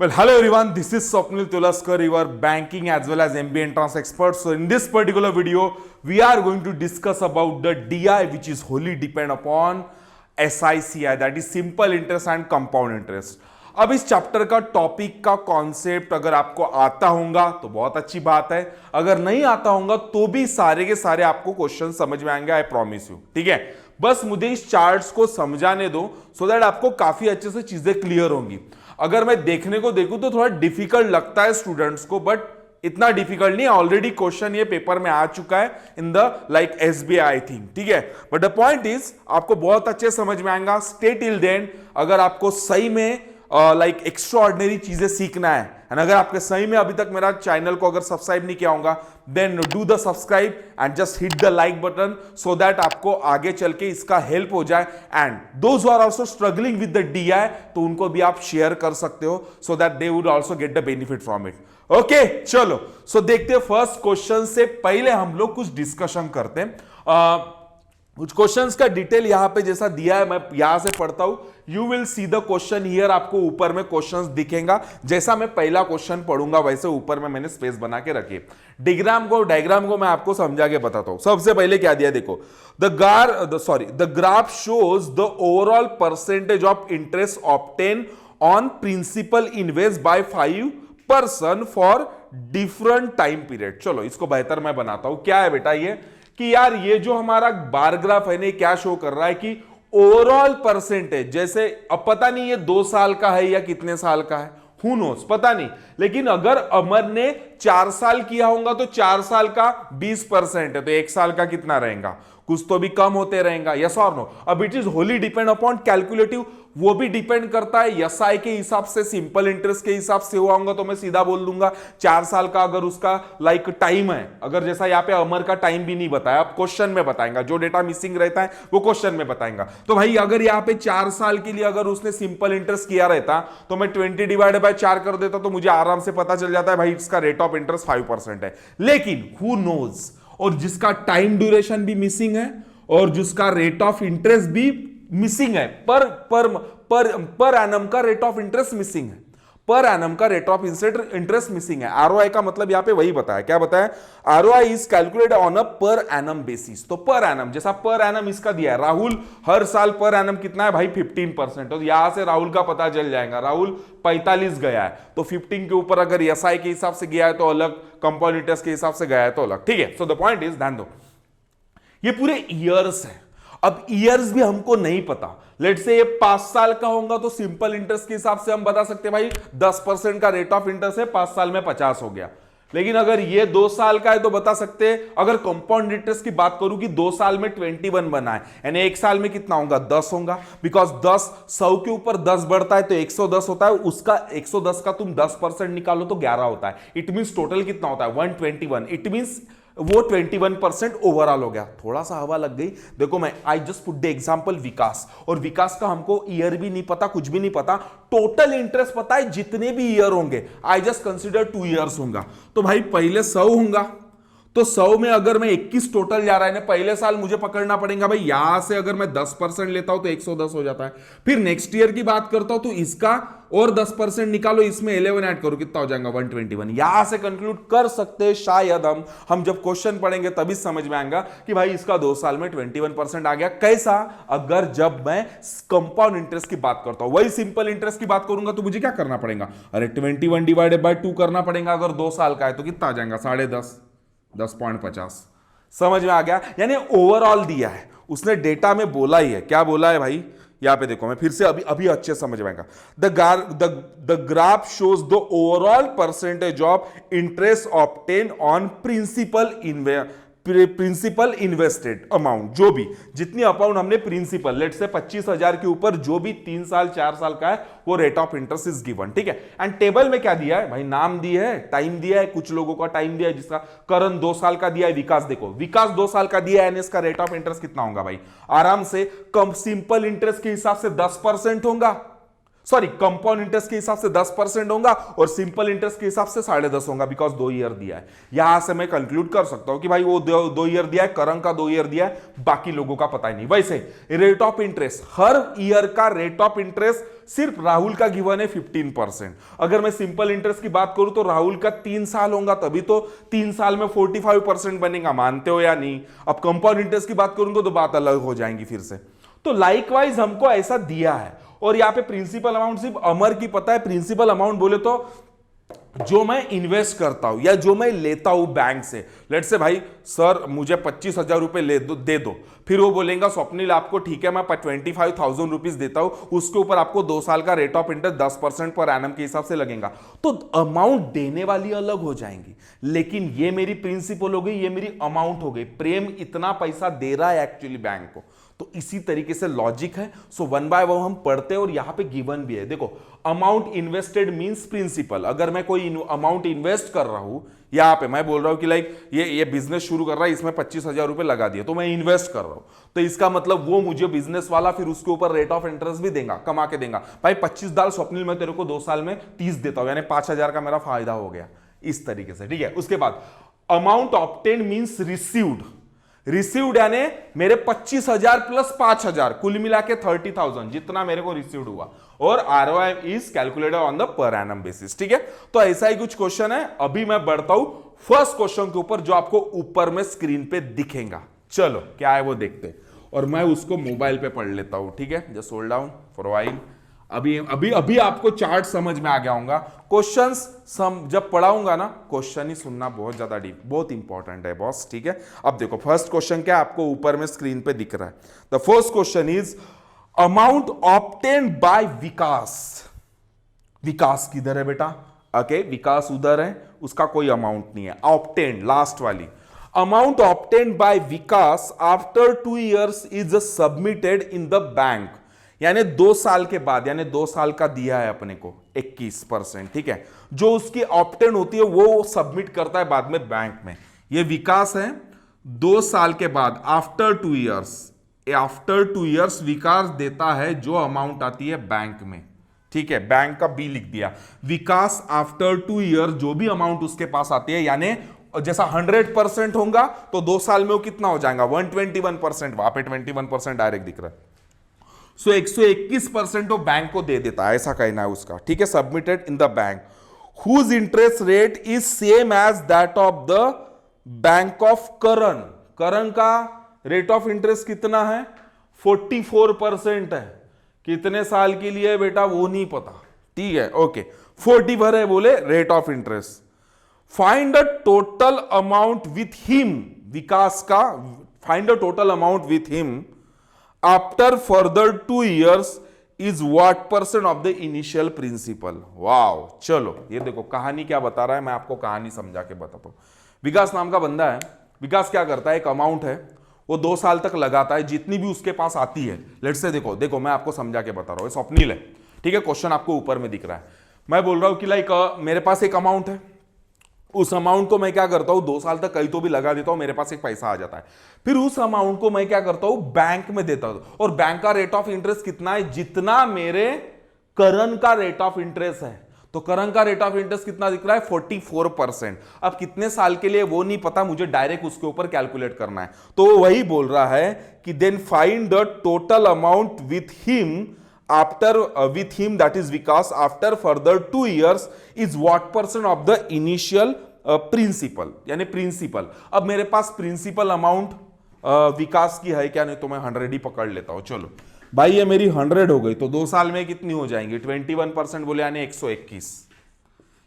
Well, hello everyone, this is Swapnil Tulaskar, your banking as well as MBA entrance expert. So in this particular video, we are going to discuss about the DI which is wholly depend upon SICI, that is simple interest and compound interest. अब इस chapter का topic का concept अगर आपको आता होगा तो बहुत अच्छी बात है, अगर नहीं आता होगा तो भी सारे के सारे आपको क्वेश्चन समझ में आएंगे, आई प्रॉमिस यू। ठीक है, बस मुझे इस चार्ट्स को समझाने दो सो दैट आपको काफी अच्छे से चीजें क्लियर होंगी। अगर मैं देखने को देखूं तो थोड़ा डिफिकल्ट लगता है स्टूडेंट्स को, बट इतना डिफिकल्ट नहीं है, ऑलरेडी क्वेश्चन ये पेपर में आ चुका है in the like SBI I think. ठीक है, बट द पॉइंट इज आपको बहुत अच्छे समझ में आएगा। स्टे टिल देन, अगर आपको सही में लाइक एक्स्ट्रा ऑर्डिनरी चीजें सीखना है, एंड अगर आपके सही में अभी तक मेरा चैनल को अगर सब्सक्राइब नहीं किया होगा, then do the subscribe and just hit the like button so that आपको आगे चल के इसका हेल्प हो जाए। And those are also struggling with the DI, तो उनको भी आप शेयर कर सकते हो so that they would also get the benefit from it. Okay, चलो सो देखते हैं फर्स्ट क्वेश्चन से पहले हम लोग कुछ डिस्कशन करते हैं। कुछ क्वेश्चंस का डिटेल यहां पे जैसा दिया है मैं यहां से पढ़ता हूं। You will see the question here, आपको ऊपर में क्वेश्चंस दिखेगा। जैसा मैं पहला क्वेश्चन पढ़ूंगा वैसे ऊपर में मैंने स्पेस बना के रखी है। डायग्राम को मैं आपको समझा के बताता हूं। सबसे पहले क्या दिया देखो, the graph shows the overall percentage of interest obtain on principal invest by 5% for different time period. चलो इसको बेहतर मैं बनाता हूं। क्या है बेटा ये कि यार ये जो हमारा बार ग्राफ है ना, क्या शो कर रहा है कि ओवरऑल परसेंटेज, जैसे अब पता नहीं ये 2 साल का है या कितने साल का है, हु नोस, पता नहीं, लेकिन अगर अमर ने 4 साल किया होगा तो 4 साल का 20% है, तो 1 साल का कितना रहेगा, कुछ तो भी कम होते रहेगा। यस और नो। अब it is Holi depend upon calculative, वो भी डिपेंड करता है SI के हिसाब से, सिंपल इंटरेस्ट के हिसाब से हुआ होगा तो मैं सीधा बोल दूंगा 4 साल का अगर उसका लाइक टाइम है, अगर जैसा यहाँ पे अमर का टाइम भी नहीं बताया, अब क्वेश्चन में बताएंगा, जो डेटा मिसिंग रहता है वो क्वेश्चन में बताएंगा। तो भाई अगर यहाँ पे 4 साल के लिए अगर उसने सिंपल इंटरेस्ट किया रहता तो मैं 20 डिवाइडेड बाय 4 कर देता तो मुझे आराम से पता चल जाता है भाई इसका रेट ऑफ इंटरेस्ट 5% है। लेकिन हु नोज, और जिसका टाइम ड्यूरेशन भी मिसिंग है और जिसका रेट ऑफ इंटरेस्ट भी मिसिंग है, पर एनम का रेट ऑफ इंटरेस्ट मिसिंग है, पर एनम का रेट ऑफ इंटरेस्ट मिसिंग है। ROI का मतलब यहां पे वही बताया, क्या बताया, ROI is calculated on a per annum basis. तो पर एनम, जैसा पर एनम इसका दिया है, राहुल हर साल पर एनम कितना है भाई 15%, तो यहां से राहुल का पता चल जाएगा, राहुल 45 गया है तो 15 के ऊपर अगर SI के हिसाब से गया है तो अलग, कंपाउंड इंटरेस्ट के हिसाब से गया है तो अलग। ठीक है, सो द पॉइंट इज, ध्यान दो ये पूरे ईयर्स है। अब ईयर्स भी हमको नहीं पता, लेट से ये 5 साल का होगा तो सिंपल इंटरेस्ट के हिसाब से हम बता सकते हैं भाई 10% का रेट ऑफ इंटरेस्ट है, 5 साल में 50 हो गया। लेकिन अगर ये 2 साल का है तो बता सकते हैं, अगर कंपाउंड इंटरेस्ट की बात करूं कि 2 साल में 21 बना है, यानी 1 साल में कितना होगा 10 होगा, बिकॉज 10 100 के ऊपर 10 बढ़ता है तो 110 होता है, उसका 110 का तुम 10% निकालो तो 11 होता है। इट मींस टोटल कितना होता है 121, इट मींस वो 21% ओवरऑल हो गया। थोड़ा सा हवा लग गई, देखो मैं I just put the example Vikas, और विकास का हमको ईयर भी नहीं पता, कुछ भी नहीं पता, टोटल इंटरेस्ट पता है जितने भी ईयर होंगे, आई जस्ट कंसीडर 2 ईयर्स होगा। तो भाई पहले 100 होगा, तो 100 में अगर मैं 21 टोटल जा रहा है ना, पहले साल मुझे पकड़ना पड़ेगा भाई, यहां से अगर मैं 10% लेता हूं तो 110 हो जाता है। फिर नेक्स्ट ईयर की बात करता हूं तो इसका और 10% निकालो, इसमें 11 ऐड करो, कितना हो जाएगा 121। यहां से कंक्लूड कर सकते हैं शायद हम जब क्वेश्चन पढ़ेंगे तभी समझ में आएगा कि भाई इसका 2 साल में 21% आ गया। कैसा, अगर जब मैं कंपाउंड इंटरेस्ट की बात करता हूं, वही सिंपल इंटरेस्ट की बात करूंगा तो मुझे क्या करना पड़ेगा, अरे 21 डिवाइडेड बाय 2 करना पड़ेगा। अगर 2 साल का है तो कितना आ जाएगा 10.5, 10.50। समझ में आ गया, यानी ओवरऑल दिया है उसने, डेटा में बोला ही है। क्या बोला है भाई, यहां पे देखो, मैं फिर से अभी अच्छे समझ में आएगा। The graph shows the overall percentage of interest obtain on principal invested amount, जो भी जितनी अमाउंट हमने प्रिंसिपल, लेट से 25,000 के ऊपर जो भी 3 साल 4 साल का है वो rate of interest is given. ठीक है, एंड टेबल में क्या दिया है भाई, नाम दिया है, टाइम दिया है, कुछ लोगों का टाइम दिया है, जिसका करण 2 साल का दिया है, विकास देखो विकास 2 साल का दिया है, इसका रेट ऑफ इंटरेस्ट कितना होगा भाई, आराम से कम सिंपल इंटरेस्ट के हिसाब से 10% होगा, सॉरी, कंपाउंड इंटरेस्ट के हिसाब से 10% होगा और सिंपल इंटरेस्ट के हिसाब से 10.5 होगा, बिकॉज 2 ईयर दिया है। यहां से मैं कंक्लूड कर सकता हूं कि भाई वो 2 ईयर दिया है, करंग का 2 ईयर दिया है, बाकी लोगों का पता ही नहीं। वैसे rate of interest, her year का रेट ऑफ इंटरेस्ट सिर्फ राहुल का गिवन है 15%। अगर मैं सिंपल इंटरेस्ट की बात करूं तो राहुल का 3 साल होगा, तभी तो 3 साल में 45% बनेगा, मानते हो या नहीं? अब कंपाउंड इंटरेस्ट की बात करूंगा तो बात अलग हो जाएंगी फिर से। तो लाइकवाइज हमको ऐसा दिया है, और यहां पे प्रिंसिपल अमाउंट सिर्फ अमर की पता है। प्रिंसिपल अमाउंट बोले तो जो मैं इन्वेस्ट करता हूं या जो मैं लेता हूं बैंक से, लेट से भाई सर मुझे 25,000 रुपए दे दो, फिर वो बोलेगा स्वप्निल आपको ठीक है मैं 25,000 रुपीज देता हूं, उसके ऊपर आपको 2 साल का rate of interest 10% per annum के हिसाब से लगेगा, तो अमाउंट देने वाली अलग हो जाएंगी। लेकिन ये मेरी प्रिंसिपल हो गई, ये मेरी अमाउंट हो गई। प्रेम इतना पैसा दे रहा है एक्चुअली बैंक को, तो इसी तरीके से लॉजिक है। सो वन बाय वन हम पढ़ते हैं और यहां पे गिवन भी है। देखो, अमाउंट इन्वेस्टेड मींस प्रिंसिपल। अगर मैं कोई अमाउंट इन्वेस्ट कर रहा हूं, यहां पे मैं बोल रहा हूं कि लाइक ये बिजनेस शुरू कर रहा है, इसमें 25,000 रुपए लगा दिए, तो मैं इन्वेस्ट कर रहा हूं, तो इसका मतलब वो मुझे बिजनेस वाला फिर उसके ऊपर रेट ऑफ इंटरेस्ट भी देगा, कमा के देगा। भाई 25 डाल स्वप्निल, मैं तेरे को 2 साल में 30 देता हूं, यानी 5,000 का मेरा फायदा हो गया, इस तरीके से। ठीक है, उसके बाद amount obtain means received. Received यानी मेरे 25,000 प्लस 5,000 कुल मिला के 30,000 जितना मेरे को रिसीव्ड हुआ, और ROI is calculated on the per annum basis. ठीक है, तो ऐसा ही कुछ क्वेश्चन है। अभी मैं बढ़ता हूं फर्स्ट क्वेश्चन के ऊपर, जो आपको ऊपर में स्क्रीन पे दिखेगा। चलो क्या है वो देखते हैं, और मैं उसको मोबाइल पे पढ़ लेता हूं। ठीक है, just hold down for while. अभी आपको चार्ट समझ में आ गया होगा। क्वेश्चंस जब पढ़ाऊंगा ना, क्वेश्चन ही सुनना बहुत ज्यादा डीप, बहुत इंपॉर्टेंट है बॉस। ठीक है, अब देखो फर्स्ट क्वेश्चन क्या आपको ऊपर में स्क्रीन पे दिख रहा है। The first question is amount obtained by Vikas. Vikas किधर है बेटा? ओके, विकास उधर है, उसका कोई अमाउंट नहीं है। ऑब्टेन्ड लास्ट वाली, amount obtained by Vikas after 2 years is submitted in the bank, यानी 2 साल के बाद, यानी 2 साल का दिया है अपने को 21%। ठीक है, जो उसकी ऑप्टेन होती है वो सबमिट करता है बाद में बैंक में। ये विकास है, 2 साल के बाद आफ्टर 2 years, आफ्टर 2 years विकास देता है जो अमाउंट आती है बैंक में। ठीक है, बैंक का बी लिख दिया, विकास आफ्टर 2 years जो भी अमाउंट उसके पास आती है, यानी जैसा 100% होगा तो 2 साल में वो कितना हो जाएगा? 121%। वहां पे 21% डायरेक्ट दिख रहा है। सो 121% तो बैंक को दे देता है, ऐसा कहना है उसका। ठीक है, submitted in the bank whose interest rate is same as that of the bank of Karan. Karan का रेट ऑफ इंटरेस्ट कितना है? 44% है। कितने साल के लिए बेटा वो नहीं पता। ठीक है, ओके, 40 भर है बोले rate of interest. Find the total amount with him, Vikas का find the total amount with him after further 2 years is what percent of the initial principal. Wow, चलो ये देखो कहानी क्या बता रहा है, मैं आपको कहानी समझा के बताता हूं। विकास नाम का बंदा है। विकास क्या करता है, एक अमाउंट है, वो 2 साल तक लगाता है, जितनी भी उसके पास आती है। लेट्स से देखो मैं आपको समझा के बता रहा हूं, स्वप्निल है। ठीक है, क्वेश्चन आपको ऊपर में दिख रहा है। मैं बोल रहा हूं कि लाइक मेरे पास एक अमाउंट है, उस अमाउंट को मैं क्या करता हूं 2 साल तक कहीं तो भी लगा देता हूं, मेरे पास एक पैसा आ जाता है। फिर उस अमाउंट को मैं क्या करता हूं बैंक में देता हूं, और बैंक का रेट ऑफ इंटरेस्ट कितना है? जितना मेरे करण का रेट ऑफ इंटरेस्ट है। तो करण का रेट ऑफ इंटरेस्ट कितना दिख रहा है? 44%। अब कितने साल के लिए वो नहीं पता, मुझे डायरेक्ट उसके ऊपर कैलकुलेट करना है। तो वही बोल रहा है कि then find the total amount with him after with him, that is Vikas, after further 2 years is what percent of the initial principal, यानी प्रिंसिपल। अब मेरे पास प्रिंसिपल अमाउंट विकास की है क्या? नहीं तो मैं 100 ही पकड़ लेता हूं। चलो भाई ये मेरी 100 हो गई, तो 2 साल में कितनी हो जाएंगी? 21% बोले, यानी 121।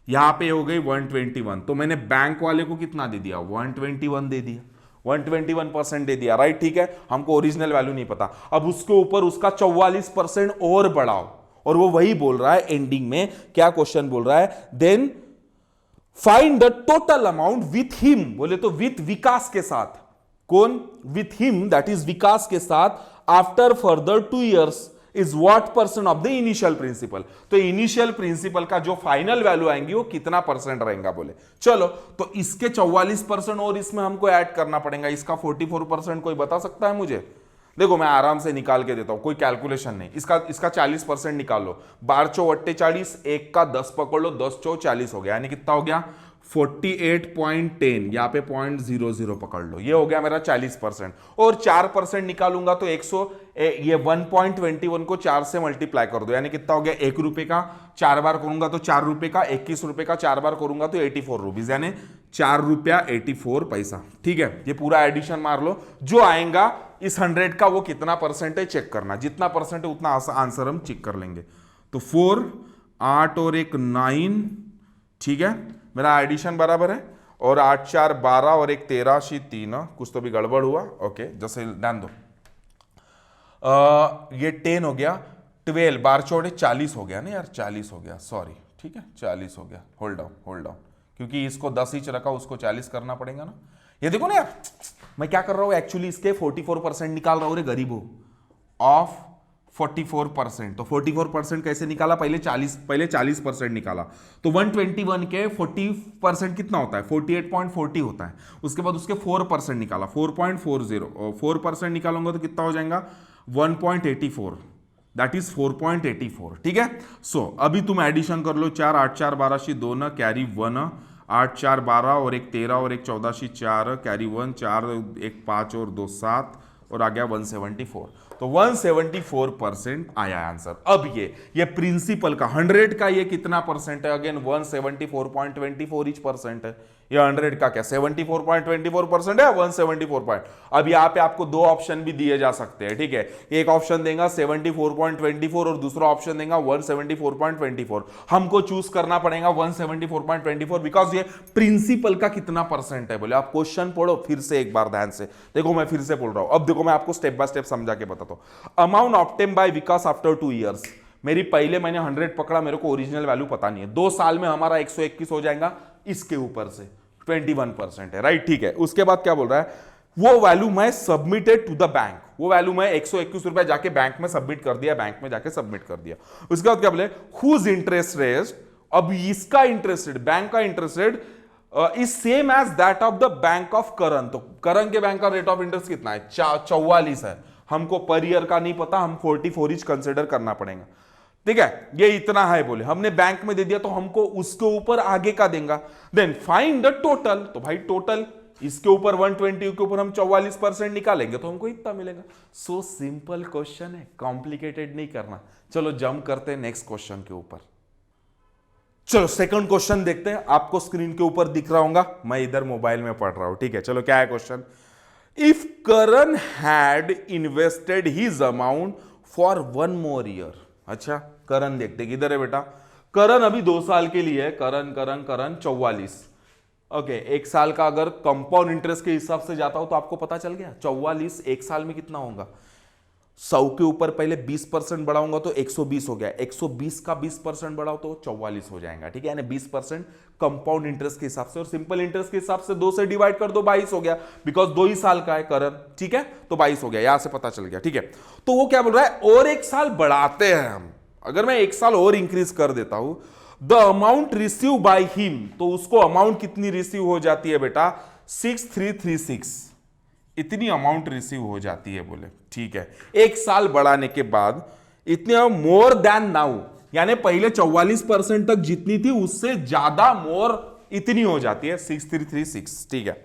यहां पे हो गई 121, तो मैंने बैंक वाले को कितना दे दिया? 121 दे दिया, 121% दे दिया, राइट। ठीक है, हमको ओरिजिनल वैल्यू नहीं पता। अब उसके ऊपर उसका 44% और बढ़ाओ, और वो वही बोल रहा है एंडिंग में। क्या क्वेश्चन बोल रहा है? Then find the total amount with him, बोले तो विथ विकास के साथ। कौन? With him, that is Vikas के साथ, after further 2 years is what percent of the initial principal. तो इनिशियल प्रिंसिपल का जो फाइनल वैल्यू आएंगी वो कितना परसेंट रहेगा? बोले चलो, तो इसके 44% और इसमें हमको ऐड करना पड़ेगा। इसका 44% कोई बता सकता है मुझे? देखो मैं आराम से निकाल के देता हूं, कोई कैलकुलेशन नहीं। इसका 40% निकाल लो। 12 चौ 48, एक का 10 पकड़ लो, 10 चौ 40 हो गया, यानी कितना हो गया 48.10, यहाँ पे 0.00 पकड़ लो, ये हो गया मेरा 40%। और 4% निकालूंगा तो 100, ये 1.21 को 4 से मल्टीप्लाई कर दो, यानी कितना हो गया 1 रुपए का। 4 बार करूंगा तो 4 रुपए का, 21 रुपए का 4 बार करूंगा तो 84 रुपीज, यानी 4 रुपया 84 पैसा। ठीक है, ये पूरा एडिशन मार लो, जो आएगा इस 100 का वो कितना परसेंट है चेक करना, जितना परसेंट है उतना आंसर हम चेक कर लेंगे। तो 4, 8 और एक 9, ठीक है, मेरा एडिशन बराबर है। और 8 4 12 और एक 13 शी 3, कुछ तो भी गड़बड़ हुआ, ओके जैसे ध्यान दो। ये 10 हो गया, 12 12 चौड़े 40 हो गया ना यार, 40 हो गया, सॉरी, ठीक है 40 हो गया। होल्ड डाउन, क्योंकि इसको 10 इंच रखा, उसको 40 करना पड़ेगा ना। ये देखो ना यार, मैं क्या कर रहा हूं एक्चुअली, इसके 44% निकाल रहा हूं रे गरीबों, ऑफ 44%। तो 44% कैसे निकाला, पहले 40% निकाला, तो 121 के 40% कितना होता है 48.40 होता है। उसके बाद उसके 4% निकाला, 4.40, और 4% निकालूंगा तो कितना हो जाएगा 1.84, दैट इज 4.84। ठीक है, सो अभी तुम एडिशन कर लो, 4 8 4 12 शी 2 न कैरी 1, 8 4 12 और एक 13 और एक 14 शी 4 कैरी 1, 4 एक 5 और 2 7 और आ गया 174। तो 174% आया आंसर। अब ये प्रिंसिपल का 100 का ये कितना परसेंट है, अगेन 174.24 ईच परसेंट है। ये 100 का क्या 74.24% है, 174 अब यहाँ पे आपको दो ऑप्शन भी दिए जा सकते हैं। ठीक है, एक ऑप्शन देगा 74.24 और दूसरा ऑप्शन देगा 174.24। हमको चूज करना पड़ेगा 174.24 बिकॉज ये प्रिंसिपल का कितना परसेंट है। बोले आप क्वेश्चन पढ़ो फिर से एक बार ध्यान से, देखो मैं फिर से बोल रहा हूं, अब देखो मैं आपको स्टेप बाय स्टेप समझा के बताता हूं। अमाउंट ऑब्टेन बाय विकास आफ्टर 2 इयर्स, मेरी पहले मैंने 100 पकड़ा, मेरे को ओरिजिनल वैल्यू पता नहीं है, 2 साल में हमारा 121 हो जाएगा, इसके ऊपर से 21% है, राइट। ठीक है, उसके बाद क्या बोल रहा है, वो वैल्यू मैं सबमिटेड टू द बैंक, वो वैल्यू मैं 121 रुपए जाके बैंक में सबमिट कर दिया, बैंक में जाके सबमिट कर दिया। उसके बाद क्या बोले, हुज इंटरेस्ट रेट, अब इसका इंटरेस्ट रेट, बैंक का interest rate is same as that of the bank of Karan. तो करण के बैंक का रेट ऑफ इंटरेस्ट कितना है, 44 है। हमको पर ईयर का नहीं पता, हम 44 ईच कंसिडर करना पड़ेगा। ठीक है, ये इतना है बोले, हमने बैंक में दे दिया तो हमको उसके ऊपर आगे का देगा। देन फाइंड द टोटल, तो भाई टोटल इसके ऊपर 120 के ऊपर हम 44% निकालेंगे तो हमको इतना मिलेगा। सो सिंपल क्वेश्चन है, कॉम्प्लिकेटेड नहीं करना। चलो जंप करते हैं नेक्स्ट क्वेश्चन के ऊपर। चलो सेकंड क्वेश्चन देखते हैं, आपको स्क्रीन के ऊपर दिख रहा होगा, मैं इधर मोबाइल में पढ़ रहा हूं। ठीक है, चलो क्या है question, if Karan had invested his amount for 1 more year. अच्छा, करण देखते किधर है बेटा, करण अभी 2 साल के लिए है, करण 44। ओके, 1 साल का अगर कंपाउंड इंटरेस्ट के हिसाब से जाता हो तो आपको पता चल गया 44 1 साल में कितना होगा। 100 के ऊपर पहले 20% बढ़ाऊंगा तो 120 हो गया, 120 का 20% बढ़ाओ तो 44 हो जाएगा। ठीक है, यानी 20% कंपाउंड इंटरेस्ट के हिसाब से, और सिंपल इंटरेस्ट के हिसाब से 2 से डिवाइड कर दो 22 हो गया, बिकॉज 2 ही साल का है करण। ठीक है, तो 22 हो गया, यहां से पता चल गया। ठीक है, तो वो क्या बोल रहा है, और 1 साल बढ़ाते हैं हम, अगर मैं 1 साल और इंक्रीज कर देता हूं, the amount receive by him, तो उसको अमाउंट कितनी रिसीव हो जाती है बेटा, 6336 इतनी अमाउंट रिसीव हो जाती है बोले। ठीक है, 1 साल बढ़ाने के बाद इतने मोर देन नाउ, यानी पहले 44% तक जितनी थी उससे ज्यादा मोर इतनी हो जाती है 6336। ठीक है,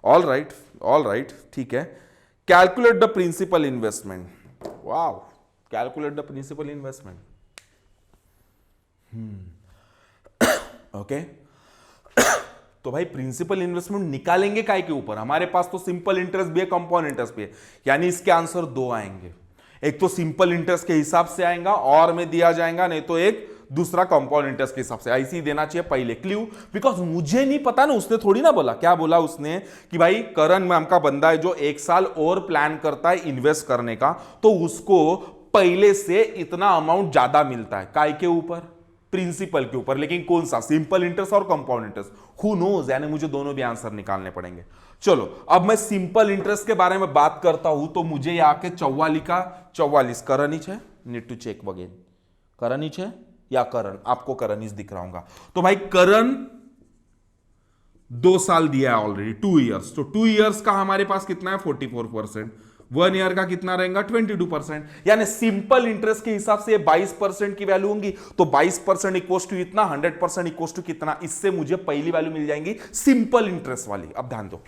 ऑल राइट, ठीक है। Calculate the principal investment, wow, calculate the principal investment. Okay, तो भाई प्रिंसिपल इन्वेस्टमेंट निकालेंगे काय के ऊपर, हमारे पास तो सिंपल इंटरेस्ट भी है, कंपाउंड इंटरेस्ट भी है, यानी इसके आंसर 2 आएंगे। एक तो सिंपल इंटरेस्ट के हिसाब से आएगा और में दिया जाएगा, नहीं तो एक दूसरा कंपाउंड इंटरेस्ट के हिसाब से। ऐसे ही देना चाहिए पहले क्ल्यू, बिकॉज मुझे नहीं पता ना, उसने थोड़ी ना बोला, क्या बोला उसने कि भाई करण नाम का बंदा है जो 1 साल और प्लान करता है इन्वेस्ट करने का, तो उसको पहले से इतना अमाउंट ज्यादा मिलता है, काय के ऊपर, प्रिंसिपल के ऊपर। लेकिन कौन सा, सिंपल इंटरेस्ट और कंपाउंड इंटरेस्ट, हु नोज, यानी मुझे दोनों भी आंसर निकालने पड़ेंगे। चलो अब मैं सिंपल इंटरेस्ट के बारे में बात करता हूं, तो मुझे यहां के 44 का 44 करनिच है, नीड टू चेक अगेन, करनिच है या करण, आपको करनिच दिख रहा होगा। तो भाई करण 2 साल दिया है ऑलरेडी, 2 इयर्स, तो 2 इयर्स का हमारे पास कितना है 44%, 1 ईयर का कितना रहेगा 22%, यानी सिंपल इंटरेस्ट के हिसाब से 22% की वैल्यू होंगी, तो 22% इक्वल्स टू इतना, 100% इक्वल्स टू कितना, इससे मुझे पहली वैल्यू मिल जाएंगी सिंपल इंटरेस्ट वाली। अब ध्यान दो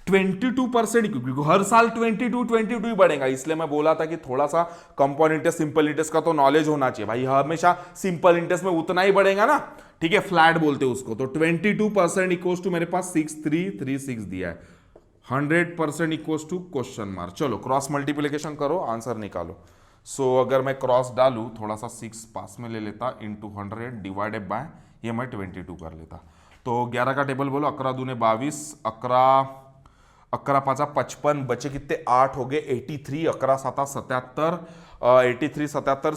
22%, क्योंकि हर साल 22 ही बढ़ेगा, इसलिए मैं बोला था कि थोड़ा सा कंपाउंड इंटरेस्ट सिंपल इंटरेस्ट का तो नॉलेज होना चाहिए भाई, हमेशा सिंपल इंटरेस्ट में उतना ही बढ़ेगा ना, ठीक है, फ्लैट बोलते हैं उसको। तो 22% इक्वल्स टू मेरे पास 6336 दिया है, 100% इक्वल्स टू क्वेश्चन मार्क। चलो क्रॉस मल्टीप्लीकेशन करो, आंसर निकालो। सो अगर मैं क्रॉस डालू, थोड़ा सा 6 पास में ले लेता, इंटू 100 डिवाइडेड बाय ये मैं 22 कर लेता। तो 11 का टेबल बोलो, 11 दूने 22, 11 पाँचा 55, बचे कितने 8 हो गए 83, 11 साता 77, 83 77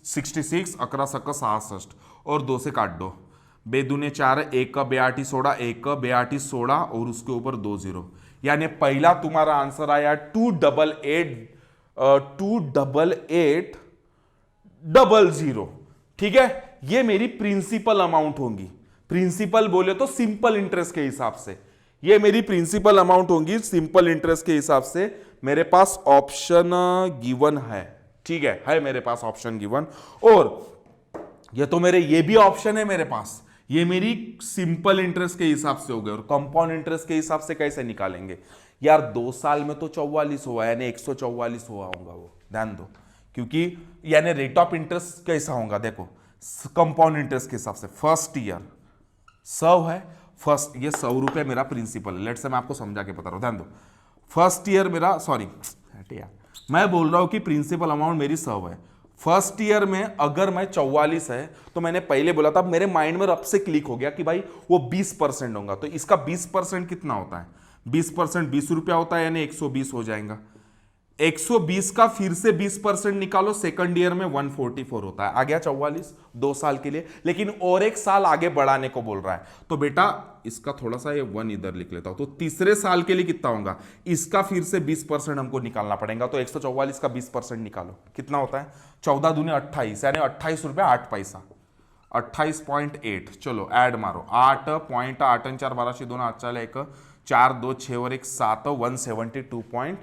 66, 11 सक 66 और 2 से काट दो, बे दूने 4, 1 का बे 8 16, 1 का बे 8 16 और उसके ऊपर 2 0, यानी पहला तुम्हारा आंसर आया 28800, ठीक है। ये मेरी प्रिंसिपल अमाउंट होंगी, प्रिंसिपल बोले तो सिंपल इंटरेस्ट के हिसाब से, ये मेरी प्रिंसिपल अमाउंट होंगी सिंपल इंटरेस्ट के हिसाब से। मेरे पास ऑप्शन गिवन है, ठीक है मेरे पास ऑप्शन गिवन, और ये तो मेरे ये भी ऑप्शन है मेरे पास, ये मेरी सिंपल इंटरेस्ट के हिसाब से हो गए। और कंपाउंड इंटरेस्ट के हिसाब से कैसे निकालेंगे यार, 2 साल में तो 44 हुआ, यानी 144 हुआ होगा वो, ध्यान दो, क्योंकि यानी रेट ऑफ इंटरेस्ट कैसा होगा देखो, कंपाउंड इंटरेस्ट के हिसाब से फर्स्ट ईयर 100 है, फर्स्ट ये 100 रुपए मेरा प्रिंसिपल है, लेट से मैं आपको समझा के बता रहा हूं, ध्यान दो। फर्स्ट ईयर मेरा, सॉरी यार मैं बोल रहा हूं कि प्रिंसिपल अमाउंट मेरी 100 है, फर्स्ट ईयर में अगर मैं 44 है, तो मैंने पहले बोला था, मेरे माइंड में अब से क्लिक हो गया कि भाई वो 20% होगा, तो इसका 20% कितना होता है, 20% 20 रुपया होता है, यानी 120 हो जाएगा। 120 का फिर से 20% निकालो, सेकंड ईयर में 144 होता है, आ गया 44 2 साल के लिए, लेकिन और 1 साल आगे बढ़ाने को बोल रहा है, तो बेटा इसका थोड़ा सा ये 1 इधर लिख लेता हूं, तो तीसरे साल के लिए कितना होगा, इसका फिर से 20% हमको निकालना पड़ेगा, तो 144 का 20% निकालो, कितना होता है 14 दूनी 28, यानी 28 रुपये 8 पैसा, 28.8। चलो ऐड मारो, 8.8 4 12 2 8 4 1 4 2 6 और 1 7 172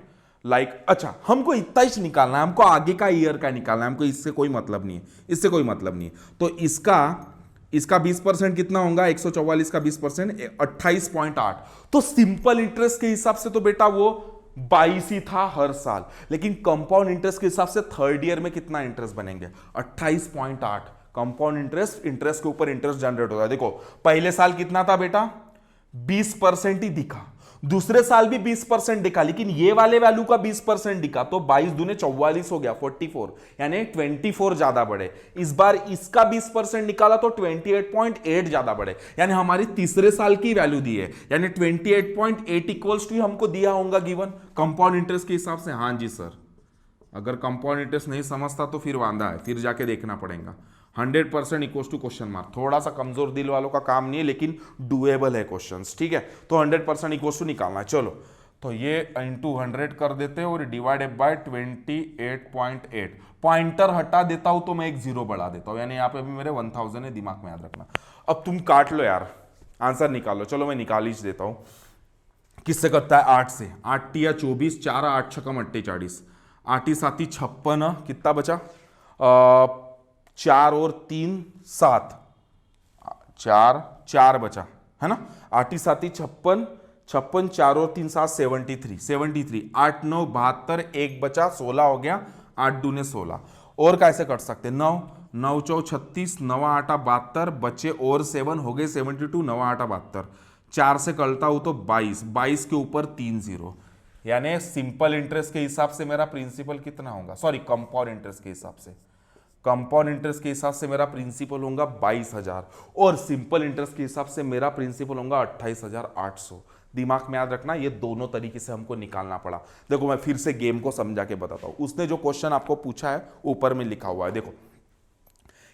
अच्छा हमको इतना ही निकालना है, हमको आगे का ईयर का निकालना है, हमको इससे कोई मतलब नहीं है, इससे कोई मतलब नहीं है। तो इसका 20% कितना होगा, 144 का 20% 28.8, तो सिंपल इंटरेस्ट के हिसाब से तो बेटा वो 22 ही था हर साल, लेकिन कंपाउंड इंटरेस्ट के हिसाब से थर्ड ईयर में कितना इंटरेस्ट बनेंगे 28.8। कंपाउंड इंटरेस्ट के ऊपर इंटरेस्ट जनरेट होता है। देखो पहले साल कितना था बेटा 20% ही दिखा, दूसरे साल भी 20% दिखा, लेकिन ये वाले वैल्यू का 20% दिखा, तो 22 दूने 44 हो गया 44, यानी 24 ज्यादा बढ़े। इस बार इसका 20% निकाला तो 28.8 ज्यादा बढ़े, यानी हमारी तीसरे साल की वैल्यू दी है, यानी 28.8 इक्वल्स टू हमको दिया होगा गिवन कंपाउंड इंटरेस्ट के हिसाब से। हाँ जी सर, अगर कंपाउंड इंटरेस्ट नहीं समझता तो फिर वांदा है, फिर जाके देखना पड़ेगा। 100% इक्वल्स टू क्वेश्चन मार्क, थोड़ा सा कमजोर दिल वालों का काम नहीं है, लेकिन डुएबल है क्वेश्चंस, ठीक है। तो 100% इक्वल्स टू निकालना है। चलो तो ये इंटू 100 कर देते हैं और डिवाइडेड बाय 28.8, पॉइंटर हटा देता हूं तो मैं एक 0 बढ़ा देता हूं, यानी यहां पे भी मेरे 1000 है, दिमाग में याद रखना। अब तुम काट लो यार, आंसर निकालो। चलो मैं निकाल ही देता हूं, किससे करता है 8 से, 8 टिया 24, 4 8 छक्म 48, 8 7 56, कितना बचा 4 और 3 7, 4 बचा है ना, 8 7 56, 4 और 3 7 73, 8 9 72, 1 बचा 16 हो गया, 8 दूने 16। और कैसे कट सकते 9 9 4 36, 9 8 72, बचे और 7 हो गए 72, 9 8 72, 4 से कटता हूं तो 22 के ऊपर 3 0, यानी सिंपल इंटरेस्ट के हिसाब से मेरा प्रिंसिपल कितना होगा, सॉरी कंपाउंड इंटरेस्ट के हिसाब से, कंपाउंड इंटरेस्ट के हिसाब से मेरा प्रिंसिपल होगा 22,000 और सिंपल इंटरेस्ट के हिसाब से मेरा प्रिंसिपल होगा 28,800। दिमाग में याद रखना, ये दोनों तरीके से हमको निकालना पड़ा। देखो मैं फिर से गेम को समझा के बताता हूं। उसने जो क्वेश्चन आपको पूछा है ऊपर में लिखा हुआ है, देखो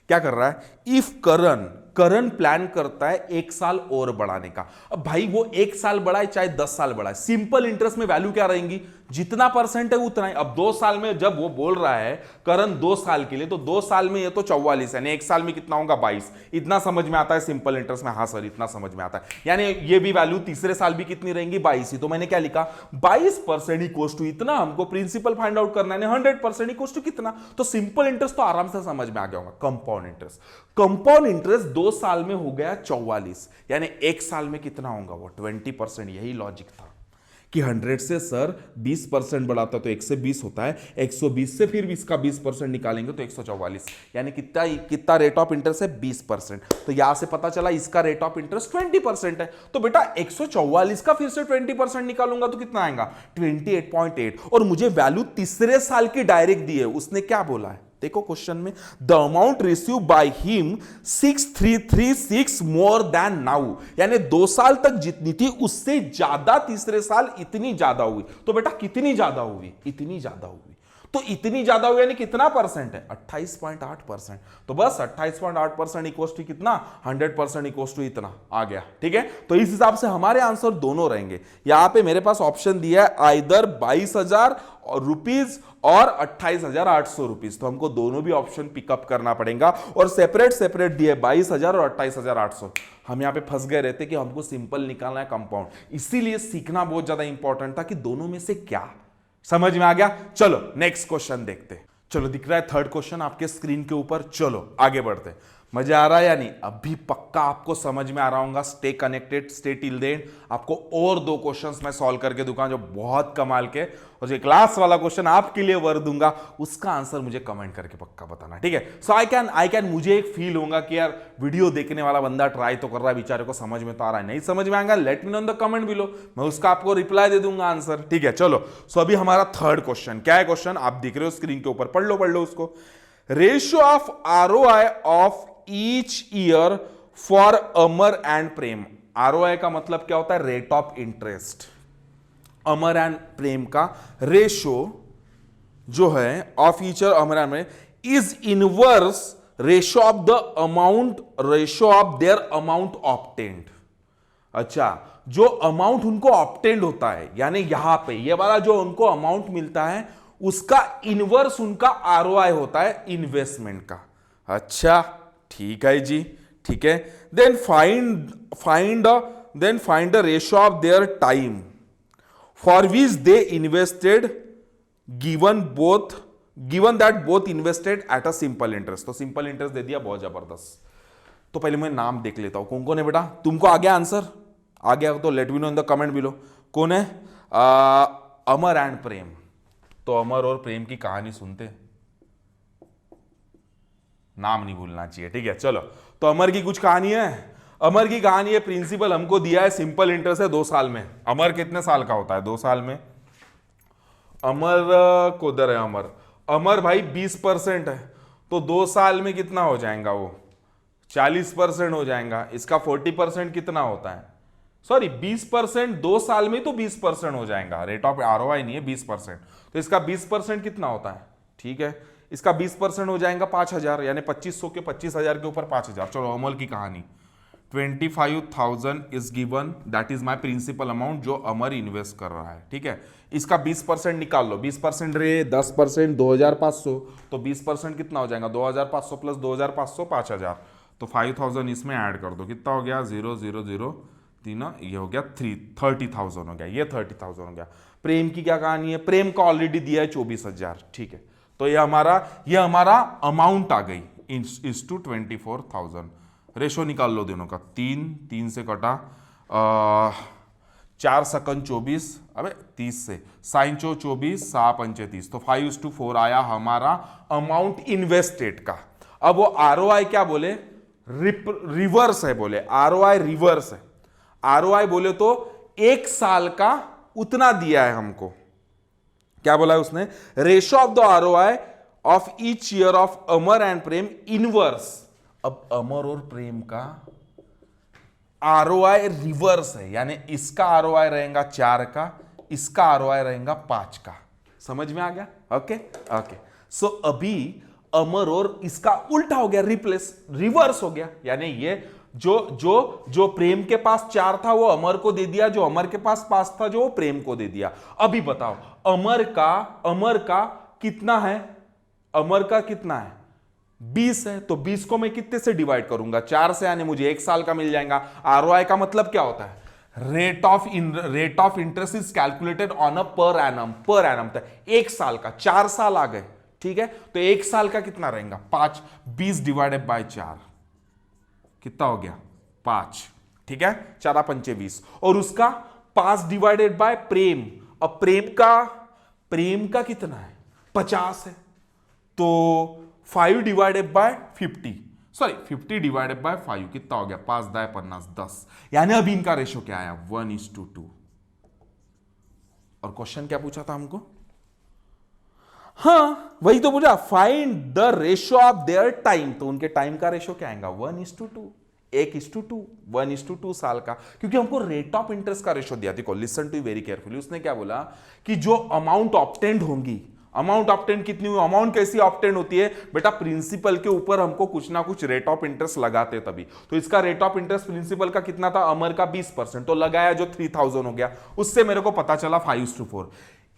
क्या कर रहा है, इफ करण करण प्लान करता है 1 साल और बढ़ाने का। अब भाई वो 1 साल बढ़ाए चाहे 10 साल बढ़ाए, सिंपल इंटरेस्ट में वैल्यू क्या रहेंगी, जितना परसेंट है उतना ही। अब 2 साल में जब वो बोल रहा है करण 2 साल के लिए, तो 2 साल में ये तो 44 है, 1 साल में कितना होगा 22। इतना समझ में आता है सिंपल इंटरेस्ट में, हाँ सर इतना समझ में आता है। यानी ये भी वैल्यू तीसरे साल भी कितनी रहेंगी 22 ही। तो मैंने क्या लिखा 22% इक्वल्स टू इतना, हमको प्रिंसिपल फाइंड आउट करना है, 100% इक्वल्स टू कितना। तो सिंपल इंटरेस्ट तो आराम से समझ में आ गया होगा। कंपाउंड इंटरेस्ट, कंपाउंड इंटरेस्ट 2 साल में हो गया 44, यानी 1 साल में कितना होगा वो 20%। यही लॉजिक था कि 100 से सर 20% बढ़ाता तो 1 से 20 होता है, 120 से फिर इसका 20% निकालेंगे तो 144, यानी कितना रेट ऑफ इंटरेस्ट है 20%। तो यहां से पता चला इसका रेट ऑफ इंटरेस्ट 20% है। तो बेटा 144 का फिर से 20% निकालूंगा तो कितना आएगा 28.8। और मुझे वैल्यू तीसरे साल की डायरेक्ट दी है। उसने क्या बोला है देखो क्वेश्चन में, the amount receive by him 6336 more than now, यानी 2 साल तक जितनी थी उससे ज्यादा तीसरे साल इतनी ज्यादा हुई। तो बेटा कितनी ज्यादा हुई, इतनी ज्यादा हुई। तो इतनी ज्यादा हुई यानी कितना परसेंट है 28.8%। तो बस 28.8% इक्वल्स टू कितना 100% इक्वल्स टू इतना आ गया। ठीक है, तो इस हिसाब से हमारे आंसर दोनों रहेंगे। यहां पे मेरे पास ऑप्शन दिया है आइदर 22,000 रुपीज और 28,800 रुपीज। तो हमको दोनों भी ऑप्शन पिकअप करना पड़ेगा और सेपरेट सेपरेट दिए 22,000 और 28,800। हम यहां पे फंस गए रहते कि हमको सिंपल निकालना है कंपाउंड, इसीलिए सीखना बहुत ज्यादा इंपॉर्टेंट था कि दोनों में से क्या। समझ में आ गया। चलो नेक्स्ट क्वेश्चन देखते। चलो दिख रहा है थर्ड क्वेश्चन आपके स्क्रीन के ऊपर। चलो आगे बढ़ते। मजा आ रहा है या नहीं, अभी पक्का आपको समझ में आ रहा होगा। Stay connected, stay till the end. आपको और 2 क्वेश्चंस मैं सॉल्व करके दूंगा जो बहुत कमाल के, और जो क्लास वाला क्वेश्चन आपके लिए वर दूंगा उसका आंसर मुझे कमेंट करके पक्का बताना, ठीक है। सो आई कैन मुझे एक फील होगा कि यार वीडियो देखने वाला बंदा ट्राई तो कर रहा है, बेचारे को समझ में तो आ रहा है, नहीं समझ में आएगा let me know in the comment below, मैं उसका आपको रिप्लाई दे दूंगा आंसर, ठीक है। चलो सो अभी हमारा थर्ड क्वेश्चन क्या है। क्वेश्चन आप दिख रहे हो स्क्रीन के ऊपर, पढ़ लो उसको। Ratio of ROI of each year for Amar and Prem. ROI का मतलब क्या होता है, rate of interest. Amar and Prem का रेशो जो है of each year Amar and Prem is inverse ratio of the amount, ratio of their amount obtained. अच्छा, जो अमाउंट उनको ऑब्टेन्ड होता है, यानी यहां पे ये वाला जो उनको अमाउंट मिलता है उसका इनवर्स उनका ROI होता है इन्वेस्टमेंट का। अच्छा ठीक है जी, ठीक है। Then find the ratio of their time for which they invested given that both invested at a simple interest. तो सिंपल इंटरेस्ट दे दिया, बहुत जबरदस्त। तो पहले मैं नाम देख लेता हूं कौन कौन है बेटा। तुमको आ गया आंसर, आ गया तो let me know in the comment below. कौन है? अमर एंड प्रेम। तो अमर और प्रेम की कहानी सुनते, नाम नहीं भूलना चाहिए, ठीक है। चलो तो अमर की कुछ कहानी है। अमर की कहानी है, प्रिंसिपल हमको दिया है सिंपल इंटरेस्ट है 2 साल में। अमर कितने साल का होता है 2 साल में? अमर कोदर है अमर भाई 20% है, तो 2 साल में कितना हो जाएगा वो 40% हो जाएगा। इसका 40% कितना होता है, सॉरी 20%, 2 साल में तो 20% हो जाएगा। रेट ऑफ ROI नहीं है 20%, तो इसका 20% कितना होता है, ठीक है। इसका 20% हो जाएगा 5,000, यानी 2500 के 25,000 के ऊपर 5,000। चलो अमर की कहानी, 25,000 is given, that is my principal amount जो अमर इन्वेस्ट कर रहा है, ठीक है। इसका 20% निकाल लो, 20% रे 10% 2,500, तो 20% कितना हो जाएगा 2,500 प्लस 2,500 5,000, तो 5,000 इसमें ऐड कर दो, कितना हो गया 0 0 0 तीनों, ये हो गया 30,000 हो गया, ये 30,000 हो गया। प्रेम की क्या कहानी है, प्रेम का ऑलरेडी दिया है 24,000, ठीक है। तो ये हमारा अमाउंट आ गई इज टू 24,000। रेशो निकाल लो दोनों का, 3 से कटा 4 सकन 24, अबे 30 से साइन 24 6 पंचे 30, तो 5:4 आया हमारा अमाउंट इन्वेस्टेड का। अब वो ROI क्या बोले, रिवर्स है बोले, ROI रिवर्स है। ROI बोले तो 1 साल का उतना दिया है हमको। क्या बोला है उसने, ratio of the ROI of each year of Amar and Prem inverse. अब अमर और प्रेम का ROI रिवर्स है, यानी इसका ROI रहेगा 4 का, इसका ROI रहेगा 5 का। समझ में आ गया? Okay okay. सो अभी अमर और इसका उल्टा हो गया, रिप्लेस, रिवर्स हो गया। यानी ये जो प्रेम के पास 4 था वो अमर को दे दिया, जो अमर के पास 5 था जो वो प्रेम को दे दिया। अभी बताओ अमर का कितना है, अमर का कितना है 20 है, तो 20 को मैं कितने से डिवाइड करूंगा 4 से, यानी मुझे 1 साल का मिल जाएगा। आरओआई का मतलब क्या होता है, rate of interest is calculated on a per annum, तो 1 साल का, 4 साल आ गए, ठीक है। तो 1 साल का कितना रहेगा 5, 20 डिवाइडेड बाय 4 कितना हो गया 5, ठीक है, 4 पंचे 20, और उसका 5 डिवाइडेड बाय प्रेम। अब प्रेम का कितना है 50 है, तो 5 divided by 50, sorry 50 divided by 5 कितना हो गया 5 दाए 50 10, यानी अभी इनका रेशो क्या आया 1:2। और क्वेश्चन क्या पूछा था हमको, हाँ वही तो पूछा, find the ratio of their time, तो उनके टाइम का रेशो क्या आएगा 1:2, 1:2, 1:2 साल का, क्योंकि हमको रेट ऑफ इंटरेस्ट का रेशो दिया। देखो लिसन टू वेरी केयरफुली, उसने क्या बोला कि जो अमाउंट ऑब्टेंड होंगी, अमाउंट ऑब्टेंड कितनी हुई, अमाउंट कैसी ऑब्टेंड होती है बेटा, प्रिंसिपल के ऊपर हमको कुछ ना कुछ रेट ऑफ इंटरेस्ट लगाते तभी। तो इसका रेट ऑफ इंटरेस्ट प्रिंसिपल का कितना था, अमर का 20%, तो लगाया जो 3000 हो गया, उससे मेरे को पता चला 5:4।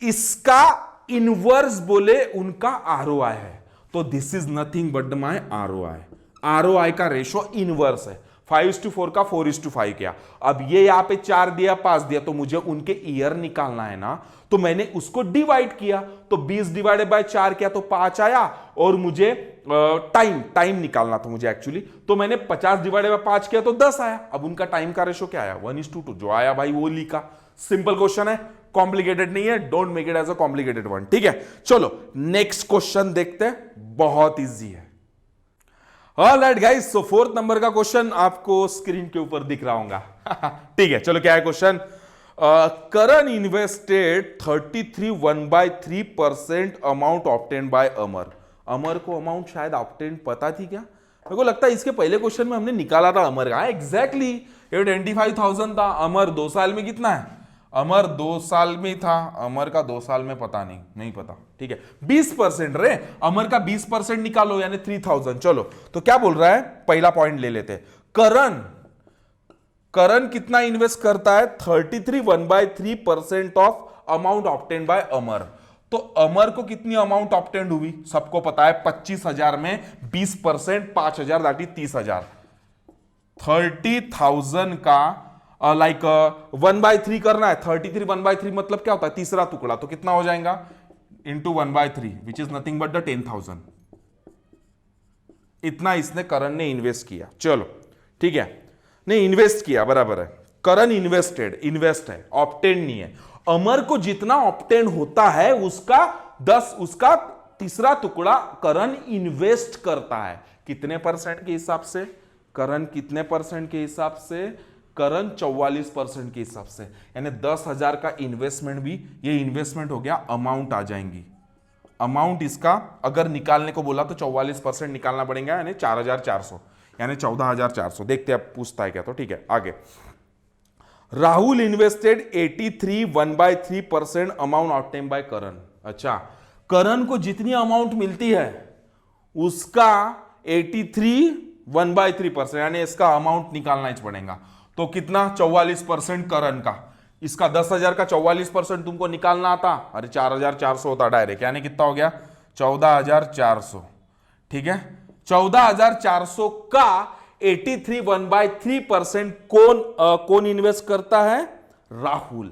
इसका इनवर्स बोले उनका आरओआई है, तो this is nothing but my ROI. ROI का रेशो इनवर्स है, 5:4 का 4:5 किया। अब ये यहां पे 4 दिया 5 दिया, तो मुझे उनके ईयर निकालना है ना, तो मैंने उसको डिवाइड किया, तो 20 डिवाइडेड बाय 4 किया तो 5 आया, और मुझे टाइम निकालना था मुझे एक्चुअली, तो मैंने 50 डिवाइडेड बाय 5 किया तो 10 आया। अब उनका टाइम का रेशो क्या आया 1:2, जो आया भाई वो लिखा। सिंपल क्वेश्चन है, कॉम्प्लिकेटेड नहीं है, don't make it as a complicated one, ठीक है। चलो नेक्स्ट क्वेश्चन देखते हैं, बहुत इजी है। ऑलराइट गाइस, सो 4th नंबर का क्वेश्चन आपको स्क्रीन के ऊपर दिख रहा होगा ठीक है, चलो क्या है question, Karan invested 33.1/3% amount obtained by Amar. Amar को अमाउंट शायद ऑब्टेन्ड पता थी क्या, मेरे को लगता है इसके पहले क्वेश्चन में हमने निकाला था अमर का, एग्जैक्टली 25,000 था। अमर 2 साल में कितना है, अमर 2 साल में था, अमर का 2 साल में पता नहीं पता, ठीक है। 20% रे, अमर का 20% निकालो यानी 3000। चलो तो क्या बोल रहा है, पहला पॉइंट ले लेते हैं। करण कितना इन्वेस्ट करता है 33.1/3% ऑफ अमाउंट ऑब्टेन्ड बाय अमर। तो अमर को कितनी अमाउंट ऑब्टेन्ड हुई, सबको पता है 25,000 में 20% 5,000 दैट इज 30,000। 30,000 का 1/3 करना है, 33 1/3 मतलब क्या होता है तीसरा टुकड़ा, तो कितना हो जाएगा into 1/3 which is nothing but the 10,000। इतना इसने करण ने इन्वेस्ट किया। चलो ठीक है, नहीं इन्वेस्ट किया बराबर है, करण इन्वेस्ट है, ऑब्टेन नहीं है। अमर को जितना ऑब्टेन होता है उसका तीसरा टुकड़ा करण इन्वेस्ट करता है। कितने परसेंट के हिसाब से, करण कितने परसेंट के हिसाब से, करण 44% के हिसाब से, यानी 10,000 का इन्वेस्टमेंट भी, ये इन्वेस्टमेंट हो गया, अमाउंट आ जाएंगी। अमाउंट इसका अगर निकालने को बोला तो 44% निकालना पड़ेगा, यानी 4,400, यानी 14,400। देखते हैं पूछता है क्या, तो ठीक है आगे। Rahul invested 83.1/3% amount obtained by Karan. अच्छा, करण को जितनी अमाउंट मिलती है उसका 83.1/3%, यानी इसका अमाउंट निकालना ही पड़ेगा। तो कितना 44% करण का, इसका 10,000 का 44% तुमको निकालना आता, अरे 4,400 होता डायरेक्ट, यानी कितना हो गया 14,400। ठीक है, 14,400 का 83.1/3% कौन इन्वेस्ट करता है, राहुल।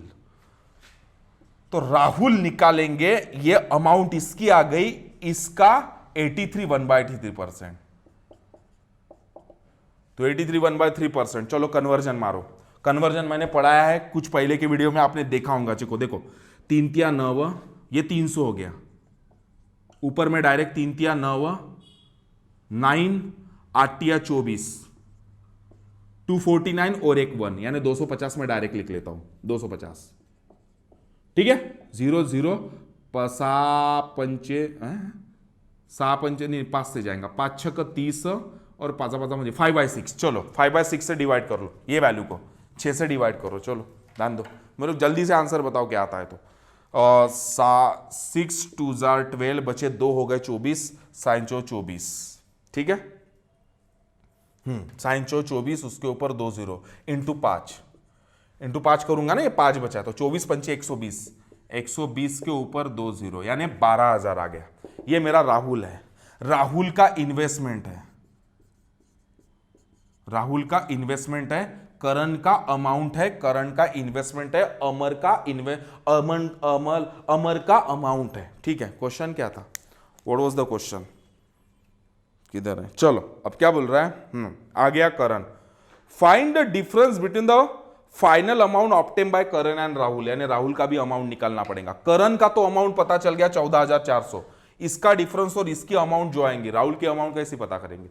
तो राहुल निकालेंगे, ये अमाउंट इसकी आ गई, इसका 83.1/3%, तो 83.1/3%। चलो कन्वर्जन मारो, कन्वर्जन मैंने पढ़ाया है कुछ पहले के वीडियो में, आपने देखा होगा। चिको देखो 3 तिया 9, ये 300 हो गया, ऊपर में डायरेक्ट 3 तिया 9, 9 8 तिया 24, 249 और एक 1, यानी 250 में डायरेक्ट लिख लेता हूं 250। ठीक है, 0 0 सा पंचे नहीं 5 से जाएगा, 5 6 का 30 और 5 5 मुझे 5/6। चलो 5/6 से डिवाइड कर लो, ये वैल्यू को 6 से डिवाइड करो। चलो ध्यान दो, मेरे को जल्दी से आंसर बताओ क्या आता है। तो 6 2 12 बचे 2 हो गए 24, साइन चो 24, ठीक है। साइन चो 24, उसके ऊपर 2 जीरो, इंटू 5 करूंगा ना, ये 5 बचा, तो 24 पंचे 120, 120 के ऊपर 2 जीरो, यानी 12,000 आ गया। ये मेरा राहुल है, राहुल का इन्वेस्टमेंट है, राहुल का इन्वेस्टमेंट है, करण का अमाउंट है, करण का इन्वेस्टमेंट है, अमर का अमाउंट है, ठीक है। क्वेश्चन क्या था, व्हाट वाज द क्वेश्चन, किधर है, चलो अब क्या बोल रहा है, आ गया Karan. Find the difference between the final amount obtain by Karan and Rahul, यानी राहुल का भी अमाउंट निकालना पड़ेगा। करण का तो अमाउंट पता चल गया 14,400, इसका डिफरेंस और इसकी अमाउंट जो आएंगे, राहुल की अमाउंट कैसे पता करेंगे,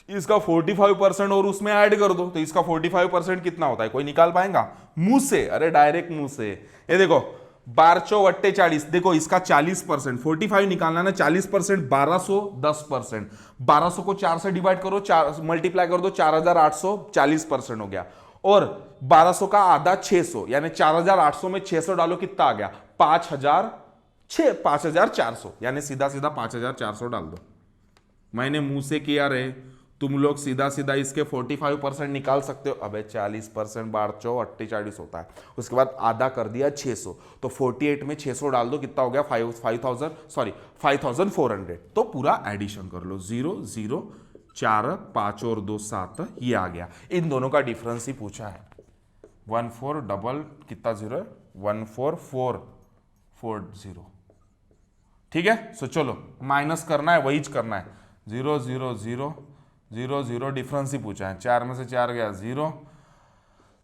इसका 45% और उसमें ऐड कर दो, तो इसका 45% कितना होता है, कोई निकाल पाएगा मुंह से, अरे डायरेक्ट मुंह से। ये देखो 12,48, देखो इसका 40%, 45 निकालना ना, 40%, 1200, 10%, 1200 को 4 से डिवाइड करो, 4 मल्टीप्लाई कर दो, 4,800, 40% हो गया, और 1200 का आधा 600, यानी 4,800 में 600 डालो, कितना आ गया 5,400, यानी सीधा सीधा 5,400 डाल दो। मैंने मुंह से किया रे, तुम लोग सीधा सीधा इसके 45% निकाल सकते हो। अबे 40% 12,48 होता है, उसके बाद आधा कर दिया 600, तो 48 में 600 डाल दो, कितना हो गया 5,400, तो पूरा एडिशन कर लो, 0 0 4 5 और 2 7, ये आ गया। इन दोनों का डिफरेंस ही पूछा है। 14 डबल कितना जीरो है, 14440, ठीक है। सो चलो माइनस करना है, वही करना है, 0 0 0 0 0, डिफरेंस ही पूछा है। 4 में से 4 गया 0,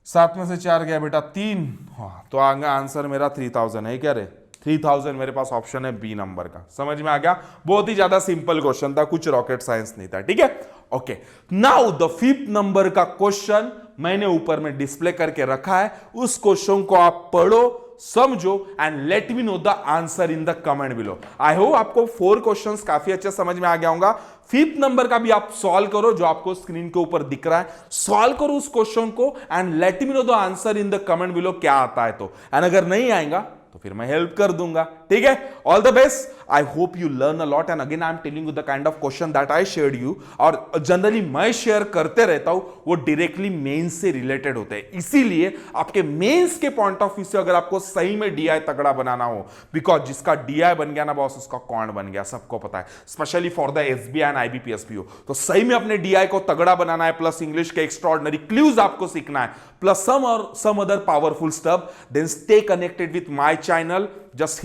7 में से 4 गया बेटा 3, हाँ, तो आगे आंसर मेरा 3000 है, क्या रे 3000 मेरे पास ऑप्शन है बी नंबर का। समझ में आ गया, बहुत ही ज्यादा सिंपल क्वेश्चन था, कुछ रॉकेट साइंस नहीं था, ठीक है। Okay, now the 5th number का क्वेश्चन मैंने ऊपर में डिस्प्ले करके रखा है, उस क्वेश्चन को आप पढ़ो, समझो and let me know the answer in the comment below. I hope आपको 4 क्वेश्चंस काफी अच्छे समझ में आ गया होगा। 5th नंबर का भी आप सॉल्व करो, जो आपको स्क्रीन के ऊपर दिख रहा है, सॉल्व करो उस क्वेश्चन को and let me know the answer in the comment below, क्या आता है तो, एंड अगर नहीं आएगा तो फिर मैं हेल्प कर दूंगा, ठीक है। All the best, I hope you learn a lot, and again I am telling you the kind of question that I shared you, और जनरली मैं शेयर करते रहता हूं, वो डायरेक्टली मेंस से रिलेटेड होते हैं, इसीलिए आपके मेंस के पॉइंट ऑफ व्यू से अगर आपको सही में डीआई तगड़ा बनाना हो, बिकॉज जिसका डीआई बन गया ना बॉस, उसका कौन बन गया सबको पता है, specially for the SBI and IBPS PO, तो सही में अपने डीआई को तगड़ा बनाना है, प्लस इंग्लिश के एक्स्ट्राऑर्डिनरी क्लूज आपको सीखना है, plus some other powerful stuff, then stay connected with my channel, just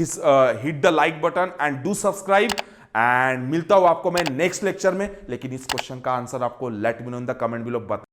hit the like button and do subscribe, and मिलता हूं आपको मैं नेक्स्ट लेक्चर में। लेकिन इस क्वेश्चन का आंसर आपको let me know in the comment below बता